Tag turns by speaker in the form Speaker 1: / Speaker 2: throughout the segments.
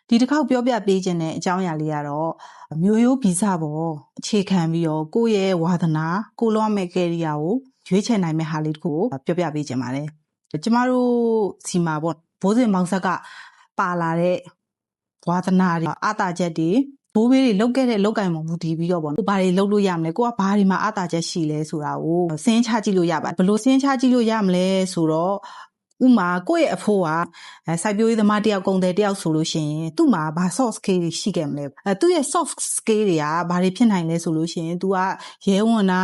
Speaker 1: ဒီတစ်ခေါက်ပြောပြပေးခြင်းတဲ့အကြောင်းအရာလေးကတော့မျိုးရိုးဗီဇပေါ်အခြေခံပြီးတော့ကိုယ့်ရဲ့ဝါသနာကိုလောမဲ့ကယ်ရီယာကိုရွေးချယ်နိုင်မဲ့ဟာလေးတစ်ခုကိုပြောပြပေးခြင်းပါတယ်ကျမတို့စီမှာပေါ့ဘိုးစဉ်မောင်ဆက်ကပါလာတဲ့ဝါသနာတွေအာသာချက်တွေဘိုးဘေးတွေလောက်ခဲ့တဲ့လောက်ကင်ပုံမူတည်ပြီးတော့ပေါ့နော်ဘာတွေလုပ်လို့ရမလဲကိုကဘာတွေမှာအာသာချက်ရှိလဲဆိုတာကိုစဉ်းချကြည့်လို့ရပါတယ်ဘယ်လိုစဉ်းချကြည့်လို့ရမလဲဆိုတော့ဥမာကိုယ့်ရဲ့အဖိုးကစိုက်ပျိုးရေးသမားတယောက်ကုန်တယ်တယောက်ဆိုလို့ရှိရင်သူ့မှာဘာ soft skill တွေရှိခဲ့မလဲသူ့ရဲ့ soft skill တွေကဘာတွေဖြစ်နိုင်လဲဆိုလို့ရှိရင် तू ကရဲဝံ့တာ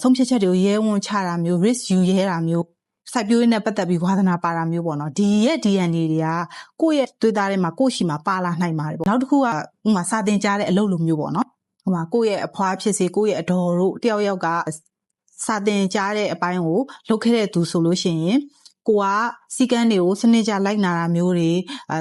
Speaker 1: ဆုံးဖြတ်ချက်တွေကိုရဲဝံ့ချတာမျိုး risk ယူရဲတာမျိုးစိုက်ပျိုးရေးနဲ့ပတ်သက်ပြီးဝါသနာပါတာမျိုးပေါ့နော်ဒီရဲ့ DNA တွေကကိုယ့်ရဲ့သွေးသားထဲမှာကိုယ့်ရှိမှာပါလာနိုင်ပါတယ်ပေါ့နောက်တစ်ခုကဥမာစာသင်ကြားတဲ့အလုပ်လိုမျိုးပေါ့နော်ဥမာကိုယ့်ရဲ့အဖွားဖြစ်စေကိုယ့်ရဲ့အတော်တို့တယောက်ကစာသင်ကြားတဲ့အပိုင်းကိုလုပ်ခဲ့တဲ့သူဆိုလို့ရှိရင်ကိုကစီကန်းတွေကိုစနစ်ကြလိုက်နာတာမျိုးတွေ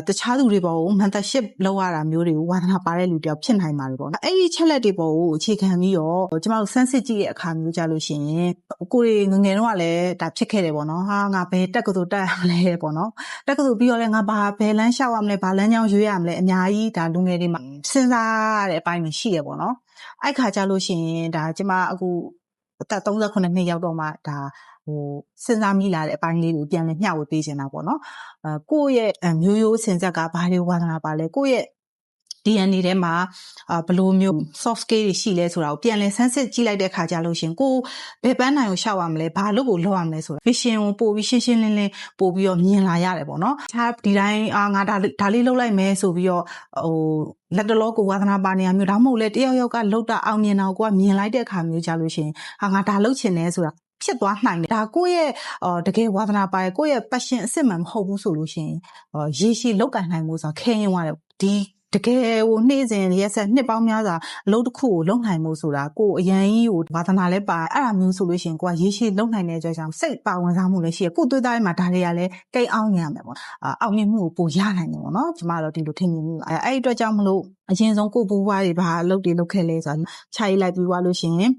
Speaker 1: တခြားသူတွေပေါ်ကို mentorship လုပ်ရတာမျိုးတွေကိုဝါသနာပါတဲ့လူတယောက်ဖြစ်နိုင်ပါတယ်ပေါ့နော်အဲ့ဒီချက်လက်တွေပေါ်ကိုအခြေခံပြီးတော့ကျမတို့စမ်းစစ်ကြည့်တဲ့အခါမျိုးကြလို့ရှိရင်ကိုယ်ငငယ်တော့ကလည်းဒါဖြစ်ခဲ့တယ်ပေါ့နော်ဟာငါဘယ်တက်ကတူတက်ရမလဲပေါ့နော်တက်ကတူပြီးတော့လည်းငါဘာဘယ်လမ်းလျှောက်ရမလဲဘာလမ်းကြောင်းရွေးရမလဲအများကြီးဒါလူငယ်တွေမှာစဉ်းစားရတဲ့အပိုင်းတွေရှိရပေါ့နော်အဲ့ခါကြလို့ရှိရင်ဒါကျမအခုအသက်38နှစ်ရောက်တော့မှဒါစဉ်းစားမိလာတဲ့အပိုင်းလေးကိုပြန်လည်မျှဝေပေးချင်တာပေါ့နော်ကိုယ့်ရဲ့မျိုးရိုးစင်ဆက်ကဘာတွေဝါသနာပါလဲကိုယ့်ရဲ့ DNA ထဲမှာဘယ်လိုမျိုး soft skill တွေရှိလဲဆိုတာကိုပြန်လည်ဆန်းစစ်ကြည့်လိုက်တဲ့အခါကျလို့ရှင်ကိုဘယ်ပန်းနိုင်ကိုရှောက်ရမလဲဘာလို့ကိုလောက်ရမလဲဆိုတာ vision ကိုပို့ပြီးရှင်းရှင်းလင်းလင်းပို့ပြီးတော့မြင်လာရတယ်ပေါ့နော်တခြားဒီတိုင်းငါဒါလေးလုပ်လိုက်မယ်ဆိုပြီးတော့လက်တလောကိုဝါသနာပါနေရမျိုးဒါမှမဟုတ်လေတယောက်ယောက်ကလောက်တာအောင်မြင်တာကိုကမြင်လိုက်တဲ့အခါမျိုးကြလို့ရှင်ငါဒါလုပ်ချင်တယ်ဆိုတာဖြစ်သွားနိုင်တယ်ဒါကိုယ့်ရဲ့တကယ်ဝါသနာပါရဲ့ကိုယ့်ရဲ့ passion အစစ်မှန်မဟုတ်ဘူးဆိုလို့ရှိရင်ရေရှည်လောက်ကန်နိုင်မှုဆိုတာခဲရင်သွားတယ်ဒီတကယ်ကိုနေ့စဉ်ရက်ဆက်နှစ်ပေါင်းများစွာအလုပ်တစ်ခုကိုလုပ်နိုင်မှုဆိုတာကိုအရန်ကြီးကိုဝါသနာလည်းပါအဲ့ဒါမျိုးဆိုလို့ရှိရင်ကိုကရေရှည်လုပ်နိုင်တဲ့အကြောင်းစိတ်ပါဝင်စားမှုလည်းရှိရကိုသွေးသားထဲမှာဒါတွေကလည်းကိတ်အောင်ရမယ်ပေါ့အောင်မြင်မှုကိုပိုရနိုင်တယ်ပေါ့နော်ကျမတော့ဒီလိုထင်မြင်မိအဲ့ဒီအတွက်ကြောင့်မလို့အရင်ဆုံးကိုပူပွားတွေဘာအလုပ်တွေလုပ်ခဲ့လဲဆိုတာခြာရေးလိုက်ပြီးွားလို့ရှိရင်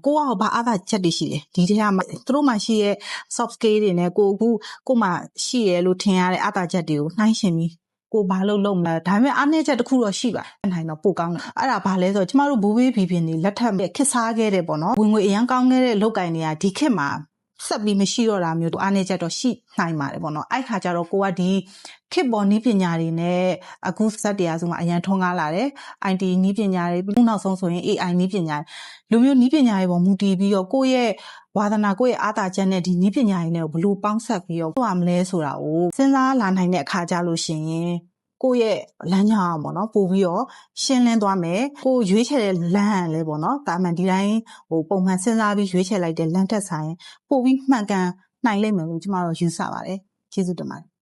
Speaker 1: ကိုကဘာအားသာချက်တွေရှိတယ်ဒီထဲမှာသူတို့မှရှိရဲ့ soft skill တွေနဲ့ကိုမှရှိရလို့ထင်ရတဲ့အားသာချက်တွေကိုနှိုင်းယှဉ်ပြီးကိုဘာလုပ်မလဲဒါပေမဲ့အားနည်းချက်တစ်ခုတော့ရှိပါနိုင်တော့ပိုကောင်းတယ်အဲ့ဒါဘာလဲဆိုတော့ကျမတို့ဘိုးဘေးဖီဖင်တွေလက်ထပ်ခစ်စားခဲ့တဲ့ပေါ့နော်ဝင်ငွေအရန်ကောင်းခဲ့တဲ့လောက်ကင်တွေကဒီခေတ်မှာဆက်ပြီးမရှိတော့တာမျိုးအားနည်းချက်တော့ရှိနိုင်ပါတယ်ပေါ့နော်အဲ့ခါကျတော့ကိုကဒီခေတ်ပေါ်နည်းပညာတွေနဲ့အခုစက်တရားစုမှာအရန်ထွန်းကားလာတယ် IT နည်းပညာတွေပြီးနောက်ဆုံးဆိုရင် AI နည်းပညာလူမျိုးနည်းပညာတွေပေါ်မူတည်ပြီးတော့ကိုယ့်ရဲ့ဝါသနာကိုယ့်ရဲ့အားသာချက်နဲ့ဒီနည်းပညာတွေနဲ့ဘယ်လိုပေါင်းဆက်ပြီးတော့လုပ်ရမလဲဆိုတာကိုစဉ်းစားလာနိုင်တဲ့အခါကြလို့ရှိရင်ကိုယ့်ရဲ့လမ်းကြောင်းပေါ့နော်ပို့ပြီးတော့ရှင်းလင်းသွားမယ်ကိုရွေးချယ်တဲ့လမ်းလည်းပေါ့နော်ဒါမှဒီတိုင်းပုံမှန်စဉ်းစားပြီးရွေးချယ်လိုက်တဲ့လမ်းတက်ဆိုင်ပို့ပြီးမှန်ကန်နိုင်လိမ့်မယ်လို့ကျမတို့ယူဆပါတယ်ကျေးဇူးတင်ပါတယ်